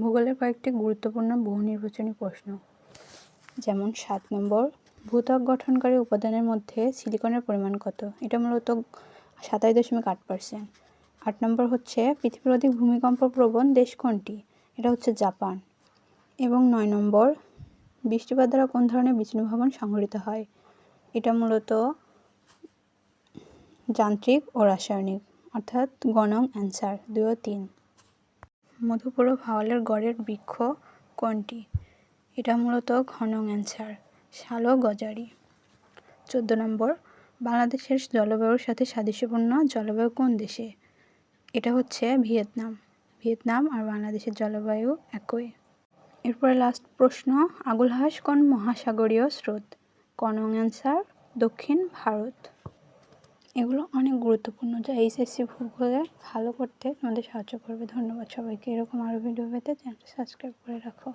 ভূগোলের কয়েকটি গুরুত্বপূর্ণ বহু নির্বাচনী প্রশ্ন, যেমন 7 নম্বর, ভূত্বক গঠনকারী উপাদানের মধ্যে সিলিকনের পরিমাণ কত? এটা মূলত 27.8%। 8 নম্বর হচ্ছে পৃথিবীর অধিক ভূমিকম্প প্রবণ দেশ কোনটি? এটা হচ্ছে জাপান। এবং 9 নম্বর, বৃষ্টিপাত দ্বারা কোন ধরনের বিচ্ছিন্ন ভবন সংঘটিত হয়? এটা মূলত যান্ত্রিক ও রাসায়নিক, অর্থাৎ গণং অ্যান্সার 2 ও 3। মধুপুর ও ভাওয়ালের গড়ের বৃক্ষ কোনটি? এটা মূলত ঘনং অ্যান্সার শাল ও গজারি। 14 নম্বর, বাংলাদেশের জলবায়ুর সাথে সাদৃশ্যপূর্ণ জলবায়ু কোন দেশে? এটা হচ্ছে ভিয়েতনাম। ভিয়েতনাম আর বাংলাদেশের জলবায়ু একই। এরপরে লাস্ট প্রশ্ন, আগুলহাস কোন মহাসাগরীয় স্রোত? কনং অ্যান্সার দক্ষিণ ভারত। এগুলো অনেক গুরুত্বপূর্ণ, যা এইচএসসি ভূগোলে ভালো করতে তোমাদের সাহায্য করবে। ধন্যবাদ সবাইকে। এরকম আরও ভিডিও পেতে চ্যানেলটা সাবস্ক্রাইব করে রাখো।